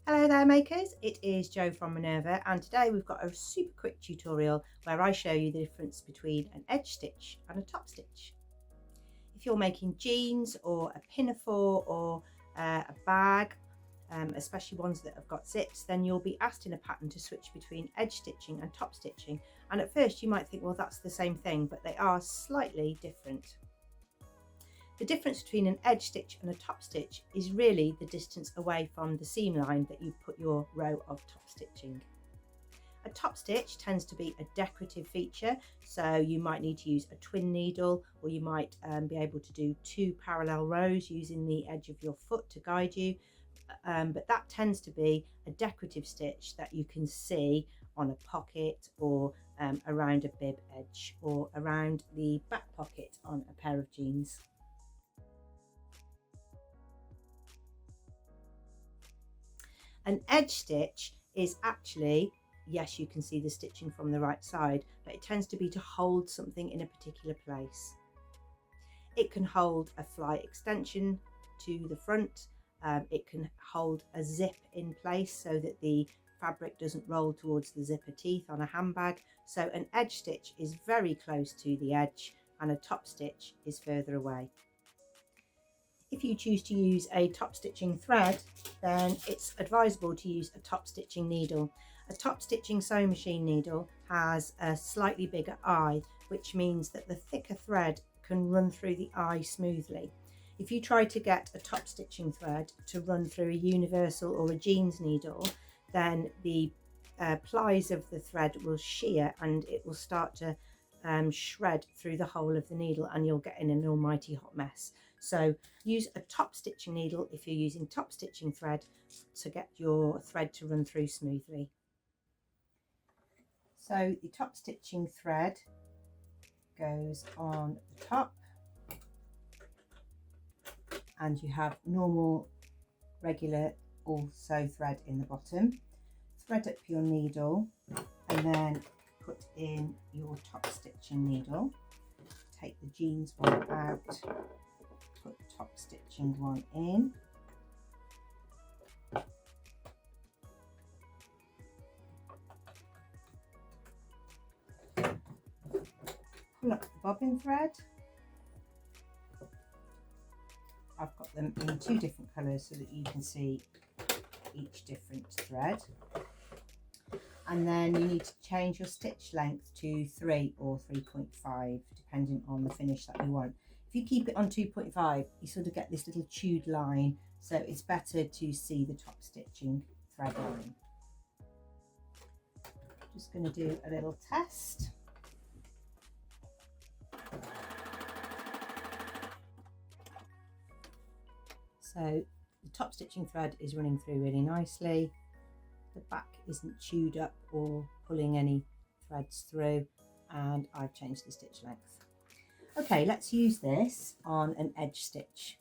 Hello there makers, it is Jo from Minerva, and today we've got a super quick tutorial where I show you the difference between an edge stitch and a top stitch. If you're making jeans or a pinafore or a bag, especially ones that have got zips, then you'll be asked in a pattern to switch between edge stitching and top stitching, and at first you might think, well, that's the same thing, but they are slightly different. The difference between an edge stitch and a top stitch is really the distance away from the seam line that you put your row of top stitching. A top stitch tends to be a decorative feature, so you might need to use a twin needle, or you might be able to do 2 parallel rows using the edge of your foot to guide you, but that tends to be a decorative stitch that you can see on a pocket or around a bib edge or around the back pocket on a pair of jeans. An edge stitch is actually, yes, you can see the stitching from the right side, but it tends to be to hold something in a particular place. It can hold a fly extension to the front, it can hold a zip in place so that the fabric doesn't roll towards the zipper teeth on a handbag. So an edge stitch is very close to the edge and a top stitch is further away. If you choose to use a top stitching thread, then it's advisable to use a top stitching needle. A top stitching sewing machine needle has a slightly bigger eye, which means that the thicker thread can run through the eye smoothly. If you try to get a top stitching thread to run through a universal or a jeans needle, then the plies of the thread will shear and it will start to shred through the whole of the needle, and you'll get in an almighty hot mess. So use a top stitching needle if you're using top stitching thread to get your thread to run through smoothly. So the top stitching thread goes on the top, and you have normal regular also thread in the bottom. Thread up your needle and then put in your top stitching needle. Take the jeans one out, put the top stitching one in. Pull up the bobbin thread. I've got them in 2 different colours so that you can see each different thread. And then you need to change your stitch length to 3 or 3.5 depending on the finish that you want. If you keep it on 2.5, you sort of get this little chewed line, so it's better to see the top stitching thread line. Just going to do a little test. So the top stitching thread is running through really nicely. The back isn't chewed up or pulling any threads through, and I've changed the stitch length. Okay, let's use this on an edge stitch.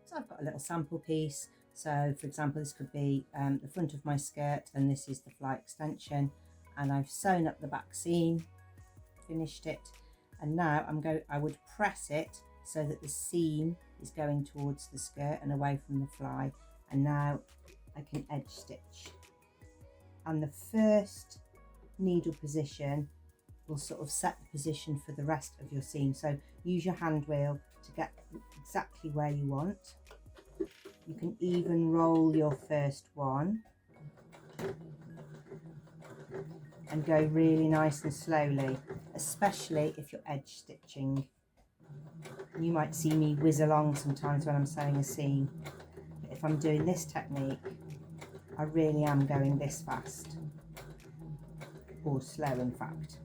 So I've got a little sample piece. So for example, this could be the front of my skirt, and this is the fly extension, and I've sewn up the back seam, finished it, and now I would press it so that the seam is going towards the skirt and away from the fly, and now I can edge stitch. And the first needle position will sort of set the position for the rest of your seam. So use your hand wheel to get exactly where you want. You can even roll your first one and go really nice and slowly, especially if you're edge stitching. You might see me whiz along sometimes when I'm sewing a seam, but if I'm doing this technique, I really am going this fast, or slow in fact.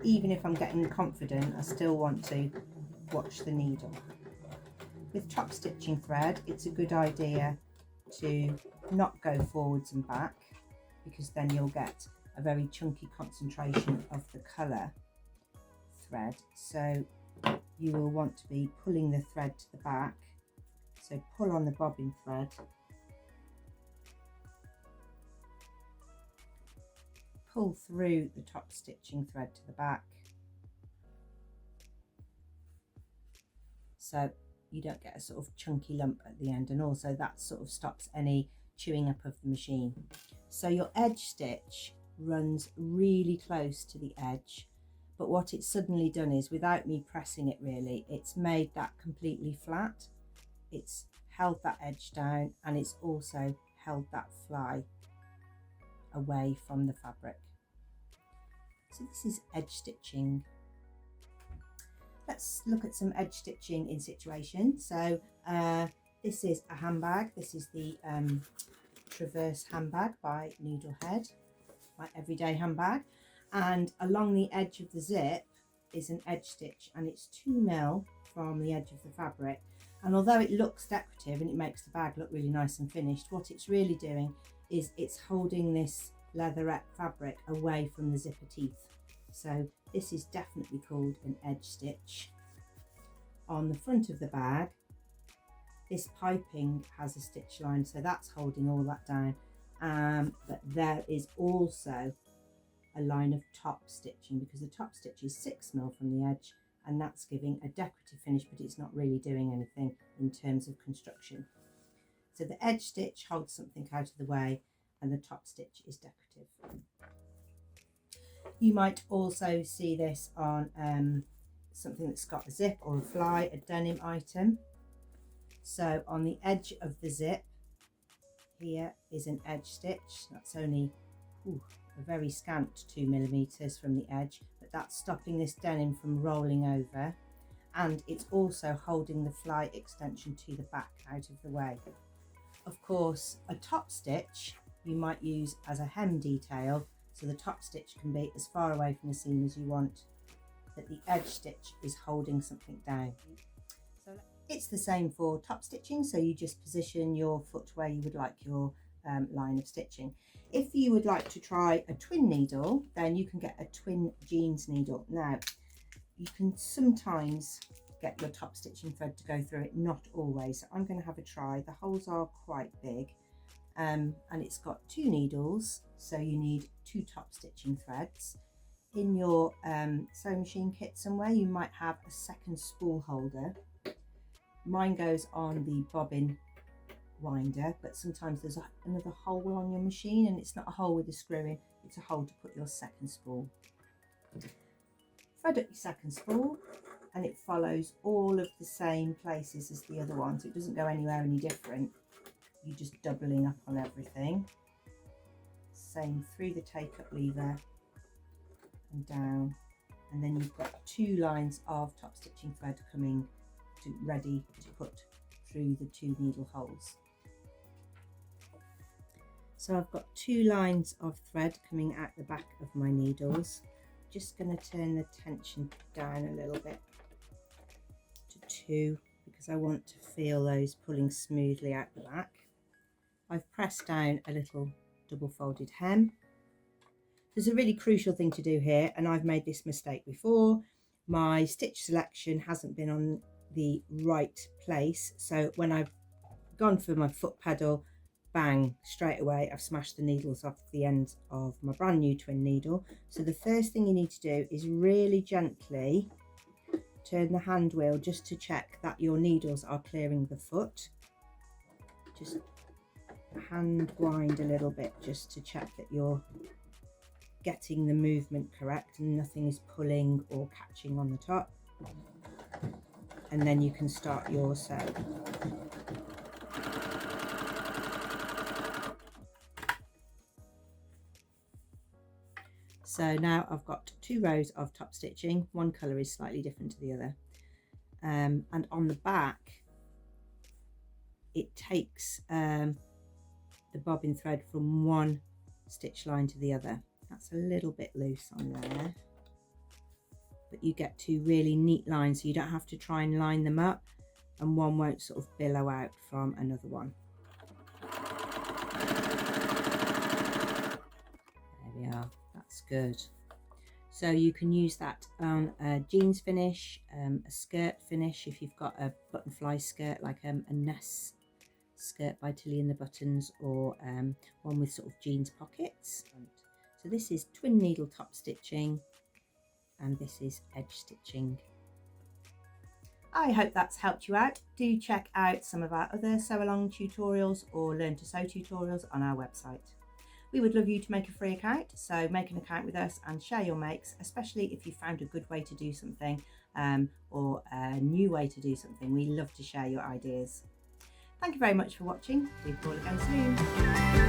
Even if I'm getting confident, I still want to watch the needle. With top stitching thread, it's a good idea to not go forwards and back, because then you'll get a very chunky concentration of the colour thread. So you will want to be pulling the thread to the back. So pull on the bobbin thread, pull through the top stitching thread to the back. So you don't get a sort of chunky lump at the end, and also that sort of stops any chewing up of the machine. So your edge stitch runs really close to the edge, but what it's suddenly done is, without me pressing it really, it's made that completely flat. It's held that edge down, and it's also held that fly away from the fabric. So this is edge stitching. Let's look at some edge stitching in situation. So this is a handbag. This is the Traverse handbag by Needlehead, my everyday handbag. And along the edge of the zip is an edge stitch, and it's 2mm from the edge of the fabric. And although it looks decorative and it makes the bag look really nice and finished, what it's really doing is it's holding this leatherette fabric away from the zipper teeth. So this is definitely called an edge stitch. On the front of the bag, this piping has a stitch line, so that's holding all that down. But there is also a line of top stitching, because the top stitch is 6mm from the edge, and that's giving a decorative finish, but it's not really doing anything in terms of construction. So the edge stitch holds something out of the way, and the top stitch is decorative. You might also see this on something that's got a zip or a fly, a denim item. So on the edge of the zip here is an edge stitch. That's only a very scant 2mm from the edge, but that's stopping this denim from rolling over, and it's also holding the fly extension to the back out of the way. Of course, a top stitch you might use as a hem detail, so the top stitch can be as far away from the seam as you want, but the edge stitch is holding something down. So it's the same for top stitching, so you just position your foot where you would like your line of stitching. If you would like to try a twin needle, then you can get a twin jeans needle. Now, you can sometimes get your top stitching thread to go through it, not always. So I'm going to have a try. The holes are quite big, and it's got 2 needles, so you need 2 top stitching threads. In your sewing machine kit somewhere, you might have a second spool holder. Mine goes on the bobbin winder, but sometimes there's another hole on your machine, and it's not a hole with a screw in, it's a hole to put your second spool. Thread up your second spool, and it follows all of the same places as the other one, so it doesn't go anywhere any different. You're just doubling up on everything. Same through the take up lever and down, and then you've got 2 lines of top stitching thread coming ready to put through the 2 needle holes. So I've got 2 lines of thread coming out the back of my needles. Just going to turn the tension down a little bit to 2, because I want to feel those pulling smoothly out the back. I've pressed down a little double folded hem. There's a really crucial thing to do here, and I've made this mistake before. My stitch selection hasn't been on the right place, so when I've gone for my foot pedal, bang, straight away I've smashed the needles off the end of my brand new twin needle. So the first thing you need to do is really gently turn the hand wheel just to check that your needles are clearing the foot. Just hand wind a little bit just to check that you're getting the movement correct and nothing is pulling or catching on the top, and then you can start your sew. So now I've got 2 rows of top stitching. One colour is slightly different to the other, and on the back it takes the bobbin thread from one stitch line to the other. That's a little bit loose on there, but you get 2 really neat lines, so you don't have to try and line them up, and one won't sort of billow out from another one. There we are, that's good. So you can use that on a jeans finish, a skirt finish, if you've got a button fly skirt like a Ness skirt by Tilly and the Buttons, or one with sort of jeans pockets. So this is twin needle top stitching, and this is edge stitching. I hope that's helped you out. Do check out some of our other sew along tutorials or learn to sew tutorials on our website. We would love you to make a free account, so make an account with us and share your makes, especially if you found a good way to do something or a new way to do something. We love to share your ideas. Thank you very much for watching. We'll call again soon.